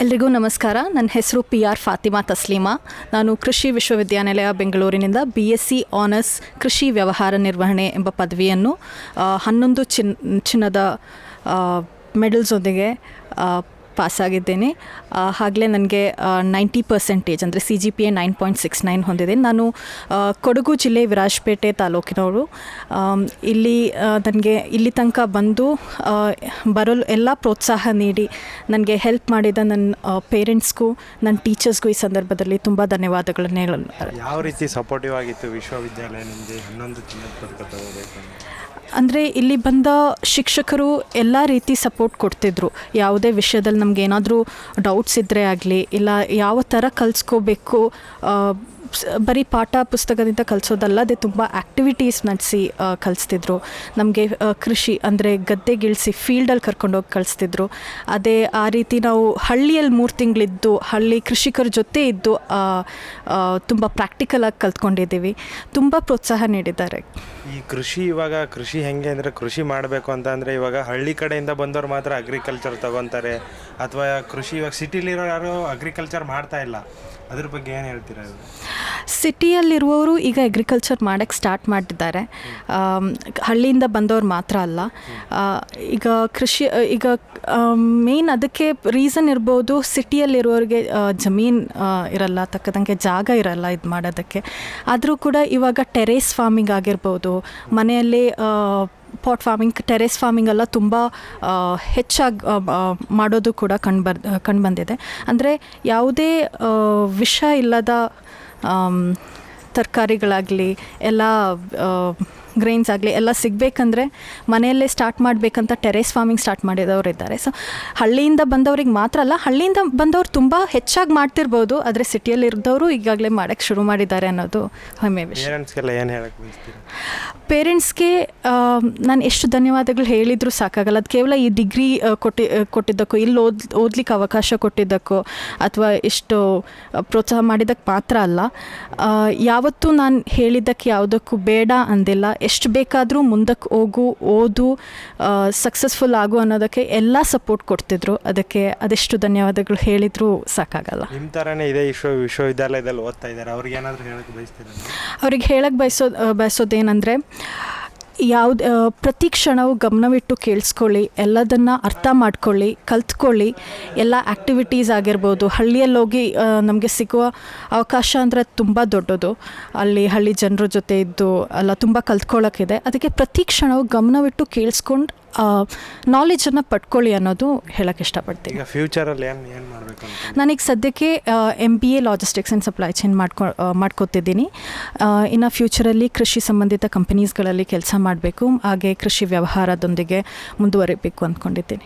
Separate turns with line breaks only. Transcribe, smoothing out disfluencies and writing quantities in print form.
ಎಲ್ರಿಗೂ ನಮಸ್ಕಾರ. ನನ್ನ ಹೆಸರು PR ಫಾತಿಮಾ ತಸ್ಲೀಮಾ. ನಾನು ಕೃಷಿ ವಿಶ್ವವಿದ್ಯಾನಿಲಯ ಬೆಂಗಳೂರಿನಿಂದ BSc ಆನರ್ಸ್ ಕೃಷಿ ವ್ಯವಹಾರ ನಿರ್ವಹಣೆ ಎಂಬ ಪದವಿಯನ್ನು 11 ಚಿನ್ನದ ಮೆಡಲ್ಸೊಂದಿಗೆ ಪಾಸಾಗಿದ್ದೇನೆ. ಆಗಲೇ ನನಗೆ 90% ಅಂದರೆ CGPA 9.69 ಹೊಂದಿದೆ. ನಾನು ಕೊಡಗು ಜಿಲ್ಲೆ ವಿರಾಜಪೇಟೆ ತಾಲೂಕಿನವರು. ನನಗೆ ಇಲ್ಲಿ ತನಕ ಬರಲು ಎಲ್ಲ ಪ್ರೋತ್ಸಾಹ ನೀಡಿ ನನಗೆ ಹೆಲ್ಪ್ ಮಾಡಿದ ನನ್ನ ಪೇರೆಂಟ್ಸ್ಗೂ ನನ್ನ ಟೀಚರ್ಸ್ಗೂ ಈ ಸಂದರ್ಭದಲ್ಲಿ ತುಂಬ ಧನ್ಯವಾದಗಳನ್ನು ಹೇಳಲು.
ಯಾವ ರೀತಿ ಸಪೋರ್ಟಿವ್ ಆಗಿತ್ತು ವಿಶ್ವವಿದ್ಯಾಲಯ ನಿಮಗೆ 11 ಚಿನ್ನದ ಪದಕ ತಗೋಬೇಕು?
ಅಂದರೆ ಇಲ್ಲಿ ಬಂದ ಶಿಕ್ಷಕರು ಎಲ್ಲ ರೀತಿ ಸಪೋರ್ಟ್ ಕೊಡ್ತಿದ್ರು. ಯಾವುದೇ ವಿಷಯದಲ್ಲಿ ನಮ್ಗೆ ಏನಾದರೂ ಡೌಟ್ಸ್ ಇದ್ದರೆ ಆಗಲಿ, ಇಲ್ಲ ಯಾವ ಥರ ಕಲಿಸ್ಕೋಬೇಕು, ಬರೀ ಪಾಠ ಪುಸ್ತಕದಿಂದ ಕಲಿಸೋದಲ್ಲದೆ ತುಂಬ ಆ್ಯಕ್ಟಿವಿಟೀಸ್ ನಡೆಸಿ ಕಲಿಸ್ತಿದ್ರು. ನಮಗೆ ಕೃಷಿ ಅಂದರೆ ಗದ್ದೆಗಿಳಿಸಿ ಫೀಲ್ಡಲ್ಲಿ ಕರ್ಕೊಂಡೋಗಿ ಕಳಿಸ್ತಿದ್ರು. ಆ ರೀತಿ ನಾವು ಹಳ್ಳಿಯಲ್ಲಿ 3 ತಿಂಗಳಿದ್ದು ಹಳ್ಳಿ ಕೃಷಿಕರ ಜೊತೆ ಇದ್ದು ತುಂಬ ಪ್ರಾಕ್ಟಿಕಲಾಗಿ ಕಲ್ತ್ಕೊಂಡಿದ್ದೀವಿ. ತುಂಬ ಪ್ರೋತ್ಸಾಹ ನೀಡಿದ್ದಾರೆ.
ಈ ಇವಾಗ ಕೃಷಿ ಹೆಂಗೆ ಅಂದರೆ, ಕೃಷಿ ಮಾಡಬೇಕು ಅಂತ ಇವಾಗ ಹಳ್ಳಿ ಕಡೆಯಿಂದ ಬಂದವರು ಮಾತ್ರ ಅಗ್ರಿಕಲ್ಚರ್ ತಗೊತಾರೆ, ಅಥವಾ ಕೃಷಿ ಇವಾಗ ಸಿಟಿಲಿರೋ ಯಾರು ಅಗ್ರಿಕಲ್ಚರ್ ಮಾಡ್ತಾ ಇಲ್ಲ. ಅದ್ರ ಬಗ್ಗೆ ಏನು ಹೇಳ್ತೀರಾ?
ಸಿಟಿಯಲ್ಲಿರುವವರು ಈಗ ಅಗ್ರಿಕಲ್ಚರ್ ಮಾಡೋಕ್ಕೆ ಸ್ಟಾರ್ಟ್ ಮಾಡಿದ್ದಾರೆ. ಹಳ್ಳಿಯಿಂದ ಬಂದವ್ರು ಮಾತ್ರ ಅಲ್ಲ. ಈಗ ಮೇನ್ ಅದಕ್ಕೆ ರೀಸನ್ ಇರ್ಬೋದು, ಸಿಟಿಯಲ್ಲಿರೋರಿಗೆ ಜಮೀನು ಇರಲ್ಲ, ತಕ್ಕದಂಗೆ ಜಾಗ ಇರಲ್ಲ ಇದು ಮಾಡೋದಕ್ಕೆ. ಆದರೂ ಕೂಡ ಇವಾಗ ಟೆರೇಸ್ ಫಾರ್ಮಿಂಗ್ ಆಗಿರ್ಬೋದು, ಮನೆಯಲ್ಲಿ ಪಾಟ್ ಫಾರ್ಮಿಂಗ್, ಟೆರೇಸ್ ಫಾರ್ಮಿಂಗ್ ಎಲ್ಲ ತುಂಬ ಹೆಚ್ಚಾಗಿ ಮಾಡೋದು ಕೂಡ ಕಂಡುಬಂದಿದೆ. ಅಂದರೆ ಯಾವುದೇ ವಿಷ ಇಲ್ಲದ ತರಕಾರಿಗಳಾಗಲಿ, ಎಲ್ಲ ಗ್ರೈನ್ಸ್ ಆಗಲಿ ಎಲ್ಲ ಸಿಗಬೇಕಂದ್ರೆ ಮನೆಯಲ್ಲೇ ಸ್ಟಾರ್ಟ್ ಮಾಡಬೇಕಂತ ಟೆರೇಸ್ ಫಾರ್ಮಿಂಗ್ ಸ್ಟಾರ್ಟ್ ಮಾಡಿದವರು ಇದ್ದಾರೆ. ಸೊ ಹಳ್ಳಿಯಿಂದ ಬಂದವ್ರಿಗೆ ಮಾತ್ರ ಅಲ್ಲ, ಹಳ್ಳಿಯಿಂದ ಬಂದವರು ತುಂಬ ಹೆಚ್ಚಾಗಿ ಮಾಡ್ತಿರ್ಬೋದು, ಆದರೆ ಸಿಟಿಯಲ್ಲಿ ಇರೋದವರು ಈಗಾಗಲೇ ಮಾಡೋಕ್ಕೆ ಶುರು ಮಾಡಿದ್ದಾರೆ ಅನ್ನೋದು ಹೆಮ್ಮೆ ವಿಷಯ. ಪೇರೆಂಟ್ಸ್ಗೆ ನಾನು ಎಷ್ಟು ಧನ್ಯವಾದಗಳು ಹೇಳಿದರೂ ಸಾಕಾಗಲ್ಲ. ಅದು ಕೇವಲ ಈ ಡಿಗ್ರಿ ಕೊಟ್ಟಿದ್ದಕ್ಕೋ, ಇಲ್ಲಿ ಓದಲಿಕ್ಕೆ ಅವಕಾಶ ಕೊಟ್ಟಿದ್ದಕ್ಕೋ, ಅಥವಾ ಎಷ್ಟು ಪ್ರೋತ್ಸಾಹ ಮಾಡಿದ್ದಕ್ಕೆ ಮಾತ್ರ ಅಲ್ಲ. ಯಾವತ್ತೂ ನಾನು ಹೇಳಿದ್ದಕ್ಕೆ ಯಾವುದಕ್ಕೂ ಬೇಡ ಅಂದಿಲ್ಲ. ಎಷ್ಟು ಬೇಕಾದರೂ ಮುಂದಕ್ಕೆ ಓದು, ಸಕ್ಸಸ್ಫುಲ್ ಆಗು ಅನ್ನೋದಕ್ಕೆ ಎಲ್ಲ ಸಪೋರ್ಟ್ ಕೊಡ್ತಿದ್ರು. ಅದೆಷ್ಟು ಧನ್ಯವಾದಗಳು ಹೇಳಿದರೂ ಸಾಕಾಗಲ್ಲ.
ನಿಮ್ಮ ಥರನೇ ಇದೆ ವಿಶ್ವವಿದ್ಯಾಲಯದಲ್ಲಿ ಓದ್ತಾ ಇದ್ದಾರೆ, ಅವ್ರಿಗೆ ಏನಾದರೂ ಹೇಳಕ್ಕೆ ಬಯಸ್ತೀರಾ?
ಅವ್ರಿಗೆ ಹೇಳಕ್ಕೆ ಬಯಸೋದೇನೆಂದರೆ, ಪ್ರತಿ ಕ್ಷಣವೂ ಗಮನವಿಟ್ಟು ಕೇಳಿಸ್ಕೊಳ್ಳಿ, ಎಲ್ಲದನ್ನು ಅರ್ಥ ಮಾಡ್ಕೊಳ್ಳಿ, ಕಲ್ತ್ಕೊಳ್ಳಿ. ಎಲ್ಲ ಆ್ಯಕ್ಟಿವಿಟೀಸ್ ಆಗಿರ್ಬೋದು, ಹಳ್ಳಿಯಲ್ಲಿ ಹೋಗಿ ನಮಗೆ ಸಿಗುವ ಅವಕಾಶ ಅಂದರೆ ತುಂಬ ದೊಡ್ಡದು. ಹಳ್ಳಿ ಜನರ ಜೊತೆ ಇದ್ದು ಎಲ್ಲ ತುಂಬ ಕಲ್ತ್ಕೊಳ್ಳೋಕ್ಕಿದೆ. ಅದಕ್ಕೆ ಪ್ರತಿ ಕ್ಷಣವೂ ಗಮನವಿಟ್ಟು ಕೇಳಿಸ್ಕೊಂಡು ನಾಲೆಜನ್ನು ಪಡ್ಕೊಳ್ಳಿ ಅನ್ನೋದು ಹೇಳೋಕ್ಕೆ ಇಷ್ಟಪಡ್ತೀನಿ.
ಈಗ ಫ್ಯೂಚರಲ್ಲಿ ಏನು ಮಾಡಬೇಕು?
ನಾನೀಗ ಸದ್ಯಕ್ಕೆ MBA logistics and supply chain ಮಾಡ್ಕೋತಿದ್ದೀನಿ. ಇನ್ನು ಫ್ಯೂಚರಲ್ಲಿ ಕೃಷಿ ಸಂಬಂಧಿತ ಕಂಪನೀಸ್ಗಳಲ್ಲಿ ಕೆಲಸ ಮಾಡಬೇಕು, ಹಾಗೆ ಕೃಷಿ ವ್ಯವಹಾರದೊಂದಿಗೆ ಮುಂದುವರಿಬೇಕು ಅಂದ್ಕೊಂಡಿದ್ದೀನಿ.